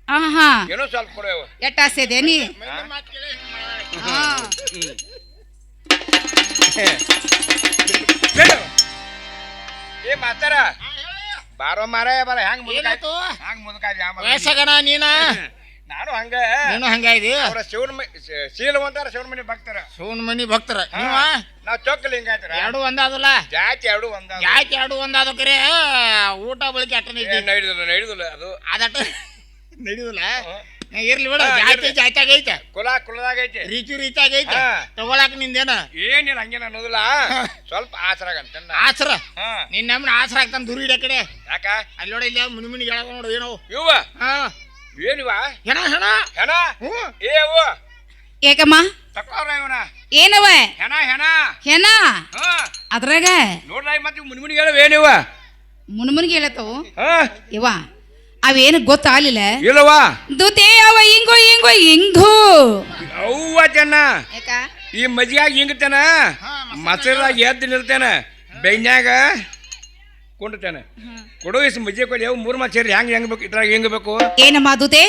ಆಹಾ ಏನೋ ಸ್ವಲ್ಪ ಕೊಡವ ಎಟ್ಟ ಆಸೆದೆ ನೀ ಏ ಮಾತಾರ ಬಾರೋ ಮಾರ ಬರ ಹೆಂಗ್ ಮುದುಕಾಯ್ತು ವಯಸ್ಸಾಗಣ ನೀನ ನಾನು ಹಂಗ ನೀನು ಹಂಗ ಇದಿ ಅವ್ರ ಶೀಲವಂತಾರ ಶಿವನ ಮನಿ ಭಕ್ತರ ಶಿವನ ಮನಿ ಭಕ್ತರ ನೀವ ನಾವ್ ಚೊಕ್ಕಲ್ ಹಿಂಗಾಯ್ತಾರ ಎರಡು ಒಂದಾದಲ್ಲ ಜಾತಿ ಎರಡು ಒಂದ ಯಾಕೆ ಎರಡು ಒಂದಾದ ಕರೆ ಊಟ ಬಳಿಕೆ ಅಟ್ಟ ನಡಿದಿಲ್ಲ ಅದು ಅದಟ್ಟ ನಡಿದಿಲ್ಲ ಇರ್ಲಿ ಬಿಡ ಜಾತಿ ಜಾತಿಯಾಗ ಐತೆ ಕುಲದಾಗ ಐತಿ ರೀತಿಯಾಗ ಐತೆ ತಗೊಳಕ್ ನಿಂದೇನ ಏನಿಲ್ಲ ಹಂಗೇನ ಅನ್ನೋದಿಲ್ಲ ಸ್ವಲ್ಪ ಆಸರಾಗಂತ ಆಸರ ನಿನ್ನ ನಮ್ಮನ ಆಸರ ಆಗ್ತಾನ ದುರ್ಗಿಡ ಕಡೆ ಯಾಕ ಅಲ್ಲಿ ನೋಡ ಇಲ್ಲಿ ಮುನಿ ಹೇಳ ನೋಡು ಏನೋ ಇವ ಏನಿವ ಹೆಣ ಹೆಣ ಹೆಣ ಏ ಏಕಮ್ಮ ತಕ್ಕೋರ ಇವನ ಏನವ ಹೆಣ ಹೆಣ ಹೆಣ ಅದ್ರಾಗ ನೋಡ್ಲ ಮತ್ತೆ ಮುನಿಮುನಿ ಹೇಳವೇನಿವ ಮುನ್ಮುನ್ಗೆ ಹೇಳತ್ತವು ಇವ ಅವೇನು ಗೊತ್ತಾಗಲಿಲ್ಲ ಇಲ್ಲವಾ ದೂತೆ ಅವ ಹಿಂಗು ಅವ್ವ ಚೆನ್ನ ಯಾಕ ಈ ಮಜ್ಜಿಯಾಗ ಹಿಂಗತೇನ ಮೊಸರಾಗ ಎದ್ದು ನಿಲ್ತೇನೆ ಬೆಣ್ಣಾಗ ಕೊಂಡ್ತೇನೆ ಕೊಡು ಇಷ್ಟು ಮಜ್ಜಿಗೆ ಕೊಡಿ ಅವು ಮೂರು ಸೇರಿ ಹೆಂಗ್ ಬೇಕು ಇದ್ರಾಗ ಹೆಂಗ್ ಬೇಕು ಏನಮ್ಮ ದೂತೆ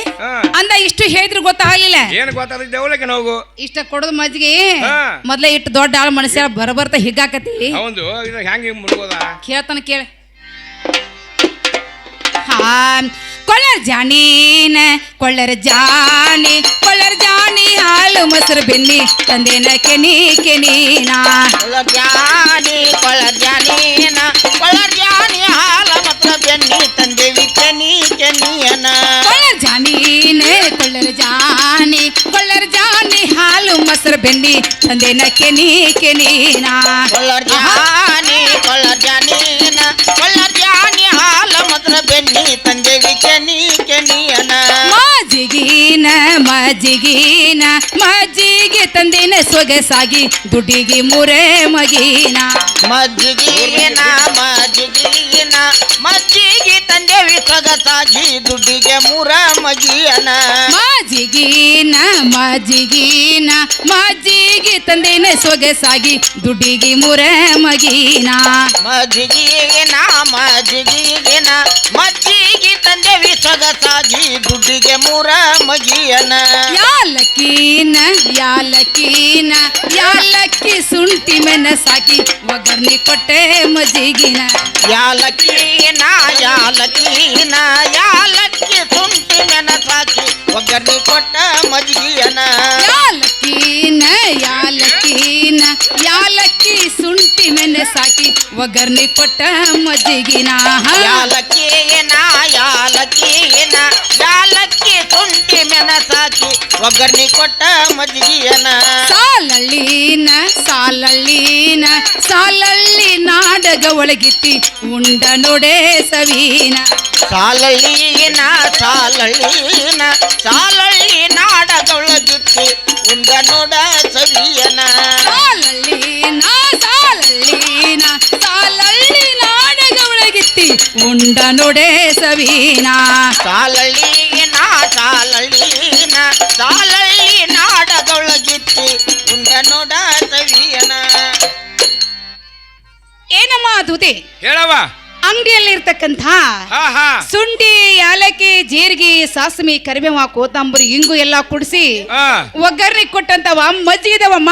ಅಂದ ಇಷ್ಟು ಹೇಳಿದ್ರು ಗೊತ್ತಾಗಲಿಲ್ಲ ಏನು ಗೊತ್ತಾಗಲಿದ್ದವಲಕ್ಕೆ ನಾವು ಇಷ್ಟ ಕೊಡೋದು ಮಜ್ಜಿಗೆ ಮೊದ್ಲೇ ಇಟ್ಟು ದೊಡ್ಡ ಆಳು ಮನುಷ್ಯ ಬರ್ತಾ ಹಿಗ್ಗಾಕತಿ ಹೌದು ಇದ್ರಾಗ ಹೆಂಗ್ ಮುಳುಗೋದ ಕೇಳ್ತಾನ ಕೇಳ ಕೊಳ್ಳರ್ ಜಾನಿ ಹಾಲು ಮೊಸರು ಬೆನ್ನಿ ತಂದೇನ ಕೆನೀನಾ ಕೊಳ್ಳರ್ ಜಾನಿ ಹಾಲ ಮತ್ರ ಬೆನ್ನಿ ತಂದೇವಿ ಕೆನಿಯನ ಕೊಳ್ಳರ್ ಜಾನಿ ಹಾಲು ಮೊಸರು ಬೆನ್ನಿ ತಂದೇನ ಕೆನೀನಾ ಕೊಳ್ಳರ್ ಜಾನಿ ಹಾಲ ಮತ್ರ ಬೆನ್ನಿ ತಂದೇವಿ ಕೆನಿಯನ ಮಜ್ಜಿಗೆ ತಂದೇನ ಸೊಗಸಾಗಿ ದುಡ್ಡಿಗೆ ಮುರೆ ಮಗೀನ ಮಜ್ಜಿಗೆ ತಂದೇವಿ ಸೊಗಸಾಗಿ ದುಡ್ಡಿಗೆ ಮುರ ಮಗಿಯನ ಮಜ್ಜಿಗೆ ತಂದೇನ ಸೊಗಸಾಗಿ ದುಡ್ಡಿಗೆ ಮುರ ಮಗೀನ ಮಜ್ಜಿಗೆ ತಂದೇವಿ ಸೊಗಸಾಗಿ ದುಡ್ಡಿಗೆ ಮುರ ಮಗಿಯನ ಯಾಲಕ್ಕಿ ಸುಂಟಿ ಮೆಣಸಾಕಿ ಒಗ್ಗರ್ನಿ ಕೊಟ್ಟೆ ಮಜ್ಜಿಗಿನ ಯಾಲಕ್ಕಿ ಸುಂಟಿ ಮೆಣಸಾಕಿ ಒಗ್ಗರ್ನಿ ಕೊಟ್ಟ ಮಜ್ಜಿಗಿಯನ ಯಾಲಕ್ಕಿ ಸುಂಟಿ ಮೆಣಸಾಕಿ ಒಗ್ಗರ್ನಿ ಕೊಟ್ಟ ಮಜ್ಜಿಗಿನ ಯಾಲಕ್ಕಿ ಸುಂಟಿ ಮೆಣಸಾಕಿ ಒಗ್ಗರ್ನಿ ಕೊಟ್ಟ ಮಜ್ಜಿಗಿಯನ ಸಾಲಳ್ಳಿ ನಾಡಗ ಒಳಗಿತ್ತಿ ಉಂಡ ನೋಡೆ ಸವೀನ ಸಾಲಳ್ಳಿ ನಾಡಗ ಒಳಗಿತ್ತಿ ಉಂಡ ನೋಡ ಸವಿಯನ ಸಾಲಳ್ಳಿ ನಾಡಗ ಒಳಗಿತ್ತಿ ಉಂಡ ನೋಡೆ ಸವೀನ ಸಾಲಳ್ಳಿ ನಾಡಗೊಳಗಿತ್ತಿ ಉಂಡ ನೋಡ ಸವಿಯನ ಏನಮ್ಮ ದೂತೆ ಹೇಳವ ಅಂಗಡಿಯಲ್ಲಿ ಇರ್ತಕ್ಕಂಥ ಸುಂಡಿ ಯಾಲಕ್ಕಿ ಜೀರಿಗೆ ಸಾಸಿಮೆ ಕರಿಬೇವ ಕೋತಂಬರಿ ಇಂಗು ಎಲ್ಲಾ ಕುಡಿಸಿ ಒಗ್ಗರ್ನಿ ಕೊಟ್ಟಂತವ ಮಜ್ಜಿಗಿದವಮ್ಮ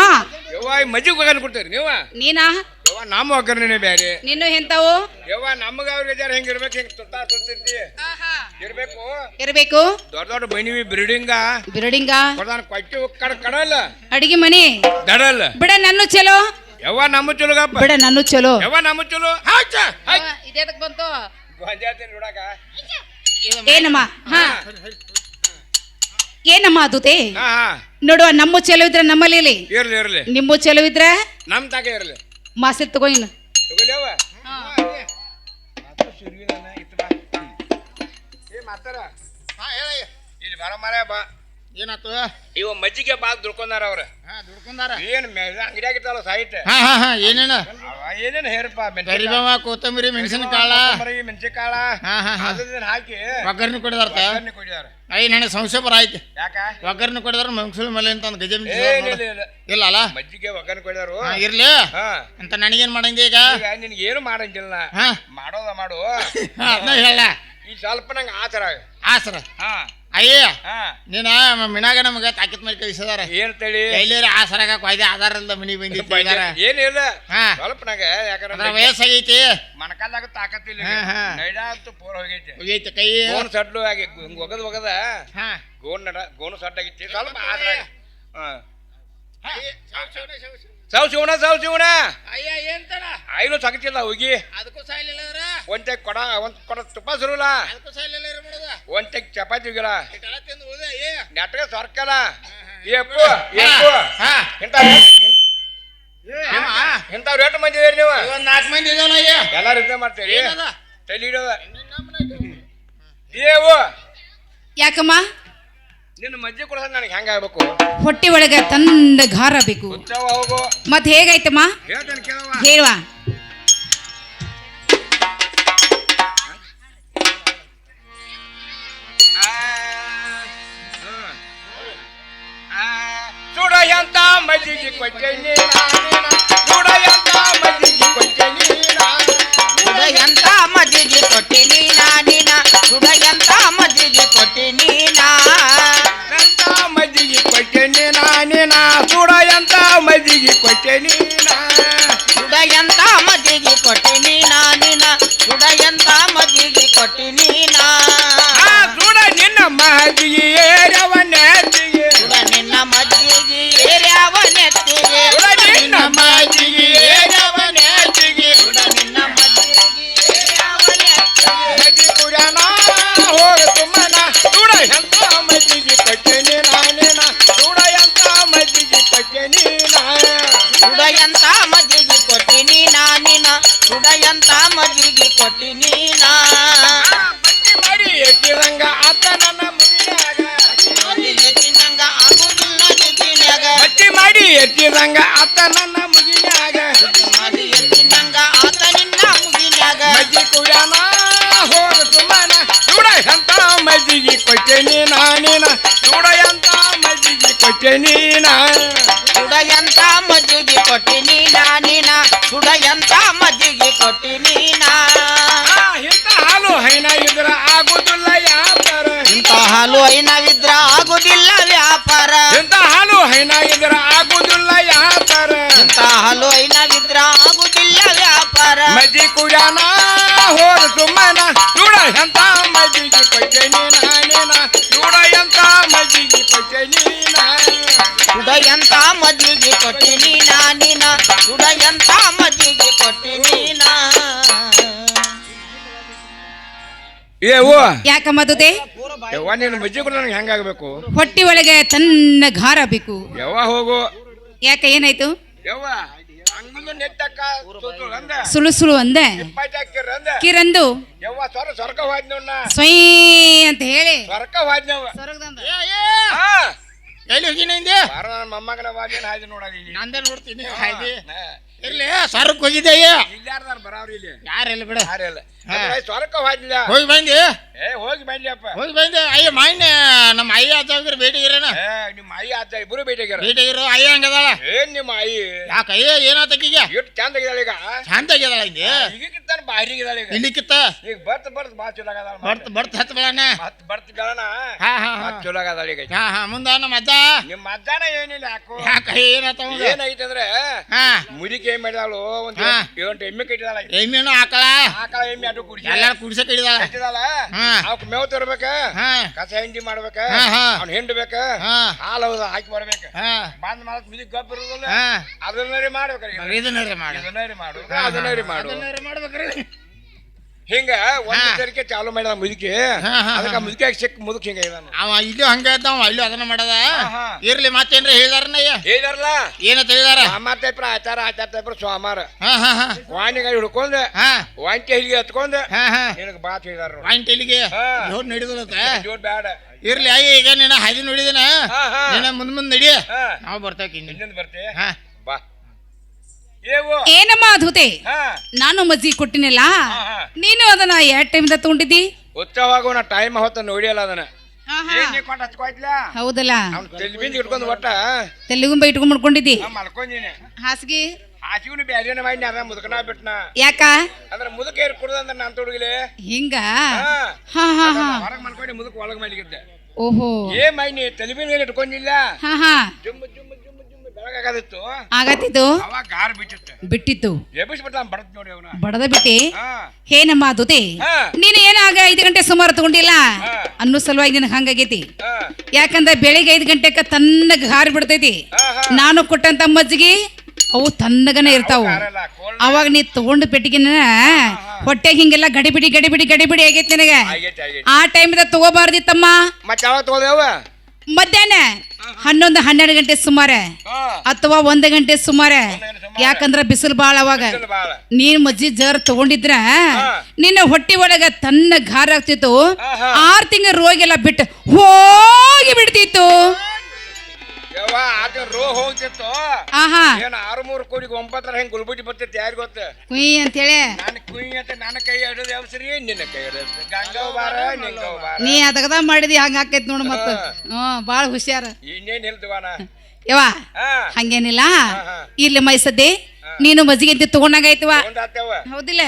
ಮಜ್ಜಿಗೆ ಒಗ್ಗರಣೆ ಕೊಡ್ತೀರಿ ನೀವ ನೀನಾ ನಮ್ಮ ಒಗ್ಗರಣೆ ಬೇರೆ ನೀನು ಎಂತವು ನಮಗ ಅವ್ರಿಗೆ ಜರ ಹೆಂಗಿರ್ಬೇಕು ಹೆಂಗ್ ಇರ್ಬೇಕು ದೊಡ್ಡ ಬೈನಿವಿ ಬಿಲ್ಡಿಂಗ ಕೊಟ್ಟು ಕಡಲ್ಲ ಅಡಿಗೆ ಮನಿ ದಡಲ್ಲ ಬಿಡ ನನ್ನ ಚಲೋ ನಮ್ಮ ಚಲೋಗಪ್ಪ ಬಿಡ ನನ್ನ ಚಲೋ ನಮ್ಮ ಚಲೋ ಇದೇದಕ್ ಬಂತು ನೋಡಾಕ ಏನಮ್ಮ ದೂತೆ ನೋಡುವ ನಮ್ಮ ಚಲೋ ಇದ್ರೆ ನಮ್ಮಲ್ಲಿ ಇರ್ಲಿ ನಿಮ್ಮ ಚಲೋ ಇದ್ರೆ ನಮ್ ತಾಕ ಇರ್ಲಿ ಮಾಸಿಲ್ ತಗೋ ಇನ್ನು ತಗೊಳ್ಯವ ಇಲ್ಲಿ ಬರ ಮಾರ ಬಾ ಏನಾಯ್ತು ಇವ ಮಜ್ಜಿಗೆ ಬಾಳ್ ದುಡ್ಕೊಂಡಾರ ಅವ್ರ ಏನ್ ಅಂಗಡಿಯಾಗಿರ್ತಾವ ಸಾಹಿತ್ಯ ಏನೇನು ಹೇರಪ್ಪ ಕರಿಬೇವ ಕೊತ್ತಂಬರಿ ಮೆಣಸಿನಕಾಳ ಹಾಕಿ ಒಗ್ಗರ್ನಿ ಕೊಡಿದಾರ ನನಗೆ ಸಂಶಯ ಬರ ಐತಿ ಯಾಕ ಒಗ್ಗರ್ನಿ ಕೊಡಿದಾರ ಮಂಗ್ಸೂಲ್ ಮೇಲೆ ಅಂತ ಗಜ ಇಲ್ಲ ಅಲ್ಲ ಮಜ್ಜಿಗೆ ಒಗ್ಗರ್ನಿ ಕೊಡಿದಾರು ಇರ್ಲಿ ಅಂತ ನನಗೇನ್ ಮಾಡಂಗೆ ಈಗ ನಿನ್ಗೆ ಏನು ಮಾಡಂಗಿಲ್ಲ ಮಾಡೋದ ಮಾಡು ಹೇಳ ಈ ಸ್ವಲ್ಪ ನಂಗೆ ಆಸರ ಅಯ್ಯ ಹಾ ನೀನ ಮಿನಾಗ ನಮಗ ತಾಕಿತ್ ಮಾಡಿ ಕಳಿಸಿದಾರ ಏನಂತೇಳಿ ಎಲ್ಲೇರಿ ಆಸರಾಗ ಕೊಯ್ದೆ ಆಧಾರಲ್ದ ಮನಿ ಬಂದಿತ್ತು ಏನಿಲ್ಲ ಹಾ ಸ್ವಲ್ಪನಾಗ ಅದ್ರ ಯಾಕಂದ್ರೆ ವಯಸ್ಸಾಗೈತಿ ಮಣಕಾಲಾಗ ತಾಕತ್ತಿಲ್ಲ ನೈಡ ಅಂತೂ ಪೂರ ಹೋಗೈತಿ ಹೋಗೈತಿ ಕೈ ಗೋನ್ ಸಡ್ಲು ಆಗಿ ಒಗದ ಹಾ ಗೋನು ಸಡ್ಡಾಗಿತ್ತು ಸ್ವಲ್ಪ ಆದ್ರಾಗ ಸಾವು ಶಿವಣ ಅಯ್ಯ ಏನ್ತಡ ಐನು ಸಾಕತಿಲ್ಲ ಹೋಗಿ ಅದಕ್ಕೂ ಸಾಯ್ಲಿಲ್ಲ ಒಂದ್ ಕೊಡ ತುಪ್ಪ ಸುರುಲ್ಲ ಅದಕ್ಕೂ ಸಾಯ್ಲಿಲ್ಲ ಮಾಡೋದ ಒಂದ್ ಚಪಾತಿ ಹೋಗಿಲ್ಲ ಇಟ್ಟೆಲ್ಲ ತಿಂದು ಉಳ್ದೆ ಅಯ್ಯ ನೆಟ್ಗ ಸರ್ಕಲ್ಲ ಏಪ್ಪು ಇಂಥವ್ ರೇಟ್ ಮಂದಿ ಇದೀರಿ ನೀವು ಒಂದ್ 4 ಮಂದಿ ಇದಾವಲ್ಲ ಅಯ್ಯ ಎಲ್ಲಾರು ಇದ್ದೇ ಮಾಡ್ತೀರಿ ಏನದ ತಲೆ ಹಿಡಿಯೋದ ಏವು ಯಾಕಮ್ಮ ನಿನ್ನ ಮಜ್ಜಿ ಕೊಡೋದ್ ನನಗೆ ಹೆಂಗ ಆಗ್ಬೇಕು ಹೊಟ್ಟಿ ಒಳಗ ತಂದ ಘಾರ ಬೇಕು ಉತ್ಸವ ಹೋಗು ಮತ್ ಹೇಗಾಯ್ತಮ್ಮ ಹೇಳ್ತೇನೆ ಕೇಳವ ಹೇಳುವ ಸುಡ ಎಂತ ಮಜ್ಜಿಗೆ ಕೊಟ್ಟೆನಿ ಸುಡ ಎಂತ ಮಜ್ಜಿಗೆ ಕೊಟ್ಟೆನಿ ಸುಡ ಎಂತ ಮಜ್ಜಿಗೆ ಕೊಟ್ಟಿನಿ ನಾನಿನ ಸುಡ ಎಂತ ಮಜ್ಜಿಗೆ ಕೊಟ್ಟಿನಿ ಎಂತ ಮಜ್ಜಿಗೆ ಕೊಟ್ಟೆನಿ ನಾನಿನ ಸುಡ ಎಂತ ಮಜ್ಜಿಗೆ ಕೊಟ್ಟೆನಿ ಸುಡ ಎಂತ ಮಜ್ಜಿಗೆ ಕೊಟ್ಟಿನಿ ನಾನಿನ ಸುಡ ಎಂತ ಮಜ್ಜಿಗೆ ಕೊಟ್ಟಿನಿ ಸುಡ ನಿನ್ನ ಮಜ್ಜಿಗೆ ಏರವ ನೆತ್ತಿಗೆ ಸುಡ ನಿನ್ನ ಮಜ್ಜಿಗೆ ಏರ್ಯಾವ ನೆತ್ತಿಗೆ ಸುಡ ನಿನ್ನ ಮಜ್ಜಿಗೆ ಏರವ ನೆತ್ತಿಗೆ ಸುಡ ನಿನ್ನ ಮಜ್ಜಿಗೆ ಏರ್ಯಾವ ನೆತ್ತಿಗೆ ಮಜ್ಜಿ ಕುಡಿಯನ ಹೋಗ ಸುಮ್ಮನ ಸುಡ ಎಂತ ಮಜ್ಜಿಗೆ ಕೊಟ್ಟೆನಿ ನಾನಿನ ಸುಡ ಎಂತ ಮಜ್ಜಿಗೆ ಕೊಟ್ಟೆನಿ ಸುಡ ಎಂತ ಮಜ್ಜಿಗೆ ಕೊಟ್ಟಿನಿ ನಾನಿನ ಸುಡ ಎಂತ ಮಜ್ಜಿಗೆ ಕೊಟ್ಟಿನಿ ಬಟ್ಟಿ ಮಾಡಿ ಎಟ್ಟಿದಂಗ ಆತ ನನ್ನ ಮುಗಿಯಾಗ ಮಜ್ಜಿಗೆ ತಿನ್ನಂಗ ಆಗುದಿಲ್ಲ ನಿಧಿನ್ಯಾಗ ಬಟ್ಟಿ ಮಾಡಿ ಎಟ್ಟಿದಂಗ ಆತ ನನ್ನ ಮುಗಿಯಾಗ ಮಾಡಿ ತಿನ್ನಂಗ ಆತ ನಿನ್ನ ಮುಗಿನ್ಯಾಗ ಮಜ್ಜಿ ಕುಡಿಯನ ಹೋಗ ಸುಮ್ಮನ ಸುಡ ಎಂತ ಮಜ್ಜಿಗೆ ಕೊಟ್ಟೆನಿ ನಾನಿನ ಸುಡ ಎಂತ ಮಜ್ಜಿಗೆ ಕೊಟ್ಟೆನಿ ಸುಡ ಎಂತ ಮಜ್ಜಿಗೆ ಕೊಟ್ಟಿನಿ ನಾನಿನ ಸುಡ ಎಂತ ಮಜ್ಜಿಗೆ ಕೊಟ್ಟಿನಿ ಇಂತ ಹಾಲು ಹೈನ ಇದ್ರ ಆಗುದಿಲ್ಲ ವ್ಯಾಪಾರ ಇಂತ ಹಾಲು ಐನವಿದ್ರ ಆಗುದಿಲ್ಲ ವ್ಯಾಪಾರ ಇಂತ ಹಾಲು ಹೈನ ಇದ್ರ ಆಗುದಿಲ್ಲ ವ್ಯಾಪಾರ ಇಂತ ಹಾಲು ಐನವಿದ್ರ ಆಗುದಿಲ್ಲ ವ್ಯಾಪಾರ ಮಜ್ಜಿ ಕುಡಿಯನ ಹೋಗ ಸುಮ್ಮನ ಸುಡ ಎಂತ ಮಜ್ಜಿಗೆ ಕೊಟ್ಟೆನಿ ನಾನಿನ ಸುಡ ಎಂತ ಮಜ್ಜಿಗೆ ಕೊಟ್ಟೆನಿ ಸುಡ ಎಂತ ಮಜ್ಜಿಗೆ ಕೊಟ್ಟಿನಿ ನಾನಿನ ಸುಡ ಎಂತ ಮಜ್ಜಿಗೆ ಕೊಟ್ಟಿನಿ ಏವು ಯಾಕಮ್ಮ ದುತೆ ಯವ್ವ ನೀನು ಮಜ್ಜಿ ಕೂಡ ನನಗೆ ಹೆಂಗಾಗಬೇಕು ಹೊಟ್ಟಿ ಒಳಗೆ ತನ್ನ ಘಾರ ಬೇಕು ಯವ್ವ ಹೋಗು ಯಾಕ ಏನಾಯ್ತು ಯವ್ವ ಅಂಗುಲು ನೆಟ್ಟಕ್ಕ ಅಂದ ಸುಳು ಸುಳು ಅಂದೆ ಅಂದ ಕಿರಂದು ಯವ್ವ ಸ್ವರ್ಗ ಹೋದ್ನವ್ನ ಸ್ವಯ್ ಅಂತ ಹೇಳಿ ಸ್ವರ್ಗ ಹೋದ್ನವ ಎಲ್ಲಿ ಹೋಗಿನ ಹಿಂದೆ ಬಾರ ನನ್ನ ಮೊಮ್ಮಗನ ವಾದ್ಯನ ಹಾಯ್ದು ನೋಡೋದು ನಂದೇ ನೋಡ್ತೀನಿ ಹಾಯ್ದಿ ಇರ್ಲಿ ಸ್ವರ್ಕ್ ಹೋಗಿದ್ದಯ್ಯ ಇಲ್ಲಾರ್ದಾರ ಬರಾವ್ರಿ ಇಲ್ಲಿ ಯಾರೆಲ್ಲ ಬಿಡ ಯಾರಿಲ್ಲ ಸ್ವರ್ಗ ಹೋದ್ನಿಲ್ಲ ಹೋಗಿ ಬಂದಿ ಹೋಗಿ ಬಂದ್ಲಿಯಪ್ಪ ಹೋಗಿ ಬಂದೆ ಅಯ್ಯ ಮಾನ್ಯ ನಮ್ಮ ಅಯ್ಯ ಆಚಾಗ್ರ ಭೇಟಿ ಇರೋಣ ನಿಮ್ಮ ಆಯಿ ಆತ ಇಬ್ರು ಭೇಟಿಯಾಗ್ಯಾರ ಭೇಟಿ ಇರೋ ಅಯ್ಯ ಹಂಗದಾಳ ಏನ್ ನಿಮ್ಮ ಆಯಿ ಯಾಕ ಅಯ್ಯ ಏನಾತಕ್ಕೀಗ ಎಷ್ಟು ಚಂದ ಆಗಿದಾಳ ಈಗ ಶಾಂತ ಆಗಿದಾಳ ಹಿಂಗೆ ಈಗಿತ್ತಾನ ಭಾರಿ ಆಗಿದಾಳ ಈಗ ಇಲ್ಲಿಕ್ಕಿತ್ತ ಈಗ ಬರ್ತ ಬಾ ಚಲೋ ಆಗದಾಳ ಬರ್ತ ಹತ್ತು ಬೆಳನ ಬರ್ತ ಗಳನ ಹಾ ಹಾ ಚಲೋ ಆಗದಾಳ ಈಗ ಹಾ ಹಾ ಮುಂದ ನಮ್ಮ ಅಜ್ಜ ನಿಮ್ಮ ಮಧ್ಯಾಹ್ನ ಏನಿಲ್ಲ ಯಾಕೋ ಯಾಕ ಏನಾತ ಏನಾಗಿತ್ತು ಅಂದ್ರೆ ಹಾ ಮುದಿಕೆ ಏನ್ ಮಾಡಿದಾಳು ಒಂದ್ ಹಾ. 7 ಎಮ್ಮೆ ಕಟ್ಟಿದಾಳ ಎಮ್ಮೆನು ಆಕಳ ಆಕಳ ಎಮ್ಮೆ ಅಡ್ಡು ಕುಡಿಸಿ ಎಲ್ಲಾರು ಕುಡಿಸಕ್ ಹಿಡಿದಾಳ ಕಟ್ಟಿದಾಳ ಹಾ ಅವಕ್ ಮೇವ್ ತರ್ಬೇಕ ಹಾ ಕಸ ಹಿಂಡಿ ಮಾಡ್ಬೇಕ ಹಾ, ಹಾ. ಅವ್ನ ಹಿಂಡ್ಬೇಕ ಹಾ ಹಾಲು ಹೌದ ಹಾಕಿ ಬರ್ಬೇಕ ಹಾ ಬಂದ್ ಮಾಡಕ್ ಮುದಿಕ್ ಗಬ್ಬ ಇರೋದಿಲ್ಲ ಹಾ ಅದನ್ನರಿ ಮಾಡ್ಬೇಕ್ರಿ ಇದನ್ನರಿ ಮಾಡು ಅದನ್ನರಿ ಮಾಡು ಅದನ್ನರಿ ಮಾಡು ಅದನ್ನರಿ ಮಾಡ್ಬೇಕ್ರಿ ಹಿಂಗ ಒಂದ್ ತರಿಕೆ ಚಾಲು ಮಾಡಿದ ಮುದುಕಿ ಹಾ, ಹಾ, ಅದಕ್ಕ ಮುದುಕಿ ಸಿಕ್ ಮುದುಕ್ ಹಿಂಗ ಇದಾನ ಅವ ಇಲ್ಲೂ ಹಂಗ ಇದ್ದಾವ ಇಲ್ಲೂ ಅದನ್ನ ಮಾಡದ ಹಾ. ಇರ್ಲಿ ಮತ್ತೇನ್ರ ಹೇಳಿದಾರನಯ್ಯ ಹೇಳಿದಾರಲ್ಲ ಏನಂತ ಹೇಳಿದಾರ ಸೋಮಾರ ಟೈಪ್ರ ಆಚಾರ ಟೈಪ್ರ ಸೋಮಾರ ಹಾ ಹಾ ಹಾ ವಾಣಿಗಾಡಿ ಹಿಡ್ಕೊಂಡ್ ಹಾ ವಾಂಟಿ ಹಿಡಿಗೆ ಹತ್ಕೊಂಡ್ ಹಾ ಹಾ ನಿನಗ್ ಬಾತ್ ಹೇಳಿದಾರ ಪಾಯಿಂಟ್ ಇಲ್ಲಿಗೆ ಹಾ. ಜೋಡ್ ನಡಿದಲತ್ತ ಜೋಡ್ ಬ್ಯಾಡ ಇರ್ಲಿ ಅಯ್ಯ ಈಗ ನಿನ್ನ ಹಾದಿ ನೋಡಿದನ ಹಾ, ಹಾ. ನಿನ್ನ ಮುಂದ್ ನಡಿ ಹಾ. ನಾವು ಬರ್ತಾಕ ಇನ್ನೊಂದು ಬರ್ತೆ ಹಾ ಬಾ ಏವು ಏನಮ್ಮ ಧೂತೆ ಹಾ ನಾನು ಮಜ್ಜಿಗೆ ಕೊಟ್ಟಿನಿಲ್ಲ ಹಾ, ಹಾ. ನೀನು ಅದನ್ನ ಯಾವ ಟೈಮ್ದ ತಗೊಂಡಿದ್ದಿ ಉತ್ಸವಾಗ ನಾ ಟೈಮ್ ಹೊತ್ತ ನೋಡಿಯಲ್ಲ ಅದನ್ನ ಆಹಾ. ಏನ್ ನೀ ಕೊಂಡ್ ಹಚ್ಕೊಯ್ತಿಲ್ಲ ಹೌದಲ್ಲ ಅವ್ನ ತೆಲ್ಬಿಂದ್ ಇಟ್ಕೊಂಡ್ ಒಟ್ಟ ತೆಲುಗುಂಬ ಇಟ್ಕೊಂಡ್ ಮಾಡ್ಕೊಂಡಿದ್ದಿ ನಾ ಮಲ್ಕೊಂದಿನಿ ಹಾಸಿಗೆ ಹಾಸಿಗೂ ಬ್ಯಾರೇನ ಮಾಡಿ ಅದ ಮುದುಕನ ಬಿಟ್ನ ಯಾಕ ಅಂದ್ರೆ ಮುದುಕ ಏರ್ ಕುಡ್ದಂದ್ರ ನಾನ್ ತೊಡಗಿಲೆ ಹಿಂಗ ಹಾ ಹಾ ಹಾ ಹಾ ಹೊರಗ್ ಮಲ್ಕೊಂಡು ಮುದುಕ ಒಳಗ್ ಮಲಗಿದ್ದೆ ಓಹೋ ಏ ಮೈನಿ ತಲೆ ಮೇಲೆ ಇಟ್ಕೊಂಡಿಲ್ಲ ಹಾ ಜುಮ್ ಜುಮ್ ಜುಮ್ ಜುಮ್ ಬೆಳಗಾಗದಿತ್ತು ಆಗತ್ತಿತ್ತು ಅವಾಗ ಗಾರ್ ಬಿಟ್ಟಿತ್ತು ಎಬ್ಬಿಸ್ಬಿಟ್ಟ ಬಡತ್ ನೋಡಿ ಅವನ ಬಡದ ಬಿಟ್ಟಿ ಹಾ ಹೇನಮ್ಮ ದುತಿ ಹಾ ನೀನು ಏನಾಗ 5 ಗಂಟೆ ಸುಮಾರು ತಗೊಂಡಿಲ್ಲ ಅನ್ನೋ ಸಲುವಾಗಿ ನಿನಗೆ ಹಂಗಾಗೈತಿ ಹಾ ಯಾಕಂದ್ರೆ ಬೆಳಿಗ್ಗೆ 5 ಗಂಟೆಗೆ ತನ್ನಗ ಹಾರಿ ಬಿಡ್ತೈತಿ ನಾನು ಕೊಟ್ಟಂತ ಮಜ್ಜಿಗೆ ಅವು ತನ್ನಗನ ಇರ್ತಾವು ಅವಾಗ ನೀ ತಗೊಂಡು ಪೆಟ್ಟಿಗೆನ ಹೊಟ್ಟೆಗೆ ಹಿಂಗೆಲ್ಲ ಗಡಿಬಿಡಿ ಗಡಿಬಿಡಿ ಗಡಿಬಿಡಿ ಆಗೈತಿ ನಿನಗೆ ಆಗೈತಿ ಆಗೈತಿ ಆ ಟೈಮ್ದಾಗ ತಗೋಬಾರ್ದಿತ್ತಮ್ಮ ಮತ್ತೆ ಯಾವಾಗ ತಗೋದೇವ ಮಧ್ಯಾಹ್ನ 11-12 ಗಂಟೆ ಸುಮಾರ ಅಥವಾ 1 ಗಂಟೆ ಸುಮಾರ ಯಾಕಂದ್ರ ಬಿಸಿಲು ಬಾಳ ಅವಾಗ ಬಾಳ ನೀನ್ ಮಜ್ಜಿ ಜರ್ ತಗೊಂಡಿದ್ರ ನಿನ್ನ ಹೊಟ್ಟಿ ಒಳಗ ತನ್ನ ಘಾರ ಆಗ್ತಿತ್ತು 6 ತಿಂಗಳ ರೋಗೆಲ್ಲ ಬಿಟ್ಟು ಹೋಗಿ ಬಿಡ್ತಿತ್ತು ಯವ್ವ ಆತ ರೋ ಹೋಗ್ತಿತ್ತು ಆಹಾ ಏನ್ 6-3 ಕೋಟಿಗೆ 9 ಹೆಂಗ್ ಗುಲ್ಬುಟಿ ಬರ್ತೈತಿ ಯಾರಿಗ ಗೊತ್ತ ಕುಯ್ ಅಂತೇಳಿ ನಾನು ಕುಯ್ ಅಂತ ನನ್ನ ಕೈ ಹಿಡಿದು ಯಾವ್ಸರಿ ನಿನ್ನ ಕೈ ಹಿಡಿದು ಗಂಗವ್ ಬಾರ ನಿಂಗವ್ ಬಾರ ನೀ ಅದಗದ ಮಾಡಿದಿ ಹಂಗ ಆಕೈತಿ ನೋಡು ಮತ್ತ ಬಾಳ ಹುಷಾರ ಇನ್ನೇನ್ ಹೇಳ್ತೀವನ ಯವ್ವ ಹಂಗೇನಿಲ್ಲ ಇಲ್ಲಿ ಮೈಸದ್ದೆ ನೀನು ಮಜ್ಜಿಗೆ ಅಂತ ತಗೊಂಡಾಗೈತವ ಹೌದಿಲ್ಲ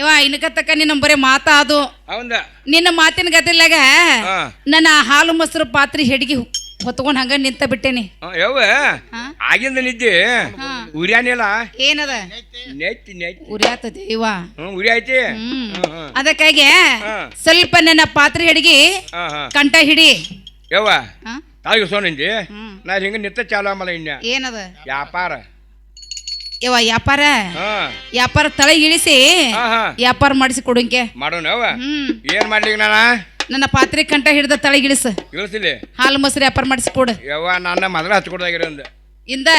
ಯವ್ವ ಇನ್ಕ ತಕ್ಕ ನಿನ್ನ ಬರೇ ಮಾತಾ ಅದು ಹೌದ ನಿನ್ನ ಮಾತಿನ ಗತಿಲಾಗ ನನ್ನ ಹಾಲು ಮೊಸರು ಪಾತ್ರೆ ಹೆಡಿಗೆ ಹೊತ್ಕೊಂಡ್ ಹಂಗ ನಿಂತ ಬಿಟ್ಟೇನಿ ಯವ್ವ ಆಗಿಂದ ನಿದ್ದೆ ಉರಿಯಾನಿಲ್ಲ ಏನದ ನೆತ್ತಿ ನೆತ್ತಿ ಉರಿಯಾತದೆ ಇವ ಉರಿ ಐತಿ ಅದಕ್ಕಾಗಿ ಸ್ವಲ್ಪ ನನ್ನ ಪಾತ್ರೆ ಹಿಡಿಗಿ ಕಂಠ ಹಿಡಿ ಯವ್ವ ತಾಯಿಗೆ ಸೋನಿಂದಿ ನಾ ಹಿಂಗ ನಿತ್ತ ಚಾಲು ಆಮಲ್ಲ ಇನ್ನ ಏನದ ವ್ಯಾಪಾರ ಯವ್ವ ವ್ಯಾಪಾರ ತಳ ಇಳಿಸಿ ವ್ಯಾಪಾರ ಮಾಡಿಸಿ ಕೊಡುಂಕೆ ಮಾಡೋಣ ಯವ್ವ ಏನ್ ಮಾಡ್ಲಿಕ್ಕೆ ನಾನ ನನ್ನ ಪಾತ್ರೆ ಕಂಠ ಹಿಡ್ದ ತಳಗಿಳಿಸ ಇಳಿಸಿಲಿ ಹಾಲು ಮೊಸರು ವ್ಯಾಪಾರ ಮಾಡಿಸಿ ಕೊಡು ಯವ್ವ ನನ್ನ ಮೊದಲ ಹಚ್ಕೊಡ್ದಾಗಿರಂದ ಇಂದ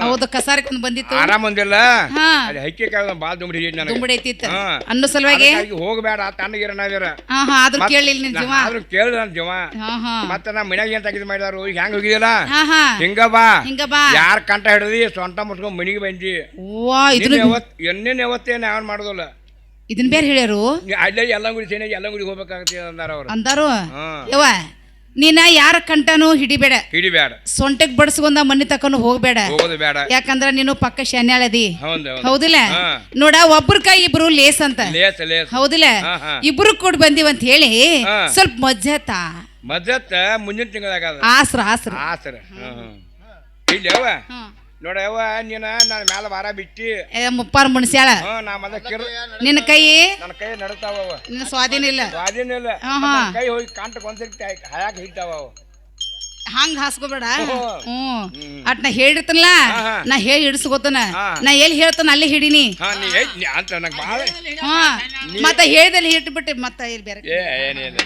ಹೌದು ಕಸಾರಕ್ಕೆ ಒಂದು ಬಂದಿತ್ತು ಆರಾಮ್ ಒಂದಿಲ್ಲ ಹಾ ಅಲ್ಲಿ ಹಕ್ಕಿ ಕಾಯ್ದ ಬಾಳ ದುಂಬಡಿ ನನಗೆ ದುಂಬಡೈತಿತ್ತು ಅನ್ನೋ ಸಲುವಾಗಿ ಹೋಗ್ಬೇಡ ತಣ್ಣಗಿರ ನಾವಿರ ಹಾ ಆದ್ರೂ ಕೇಳಲಿಲ್ಲ ನಿನ್ ಜೀವ ಆದ್ರೂ ಕೇಳಿದ ನನ್ ಜೀವ ಹಾ ಮತ್ತ ನಾ ಮನ್ಯಾಗ ಏನ್ ತೆಗೆದು ಮಾಡಿದಾರು ಈಗ ಹೆಂಗ್ ಹೋಗಿದಿಲ್ಲ ಹಾ ಹಿಂಗ ಬಾ ಹಿಂಗ ಯಾರ ಕಂಠ ಹಿಡ್ದಿ ಸೊಂಟ ಮುಟ್ಕೊಂಡ್ ಮನಿಗೆ ಬಂದಿ ವಾ ಇದನ್ನ ಎನ್ನೇನ್ ಯಾವತ್ತೇನ್ ಯಾವನ್ ಮಾಡೋದಿಲ್ಲ ಇದನ್ ಬೇರೆ ಹೇಳ್ಯಾರು ಅಲ್ಲೇ ಎಲ್ಲಂಗುಡಿ ಸೇನೆ ಎಲ್ಲಂಗುಡಿ ಹೋಗ್ಬೇಕಾಗತ್ತೆ ಅಂದಾರ ಅವ್ರು ಅಂದಾರು ಯವ್ವ ನೀನ ಯಾರ ಕಂಠನೂ ಹಿಡಿಬೇಡ ಹಿಡಿಬೇಡ ಸೊಂಟಕ್ ಬಡ್ಸ್ಕೊಂಡ ಮನಿ ತಕೊಂಡು ಹೋಗ್ಬೇಡ ಹೋಗೋದು ಬೇಡ ಯಾಕಂದ್ರ ನೀನು ಪಕ್ಕ ಶಾನ್ಯಾಳದಿ ಹೌದು ಹೌದಿಲ್ಲ ನೋಡ ಒಬ್ರ ಕೈ ಇಬ್ರು ಲೇಸ್ ಅಂತ ಲೇಸ್ ಲೇಸ್ ಹೌದಿಲ್ಲ ಇಬ್ರು ಕೂಡ ಬಂದಿವಂತ ಹೇಳಿ ಸ್ವಲ್ಪ ಮಜ್ಜತ ಮಜ್ಜತ್ತ ಮುಂದಿನ ತಿಂಗಳಾಗ ಆಸ್ರ ಆಸ್ರ ಆಸರ ಇಲ್ಲಿ ಯವ್ವ ನೋಡ ಯವ್ವ ನೀನ ನನ್ನ ಮ್ಯಾಲ ಭಾರ ಬಿಟ್ಟಿ ಮುಪ್ಪಾರ ಮುಣಸ್ಯಾಳ ನಾ ಮೊದಲ ನಿನ್ನ ಕೈ ನನ್ನ ಕೈ ನಡತಾವ ನಿನ್ನ ಸ್ವಾಧೀನ ಇಲ್ಲ ಸ್ವಾಧೀನ ಇಲ್ಲ ಕೈ ಹೋಗಿ ಕಾಂಟಕ್ ಒಂದ್ಸರಿ ಹಯಾಕ ಹಿಡ್ತಾವ ಅವು ಹಂಗ ಹಾಸ್ಕೋಬೇಡ ಅಟ್ ನಾ ಹೇಳಿರ್ತನಲ್ಲ ನಾ ಹೇಳಿ ಹಿಡಿಸ್ಕೋತನ ನಾ ಎಲ್ಲಿ ಹೇಳ್ತಾನ ಅಲ್ಲೇ ಹಿಡೀನಿ ಅಂತ ನಂಗೆ ಭಾಳ ಮತ್ತ ಹೇಳ್ದಲ್ಲಿ ಹಿಟ್ಬಿಟ್ಟು ಮತ್ತ ಇಲ್ಲಿ ಬೇರೆ ಏನಿಲ್ಲ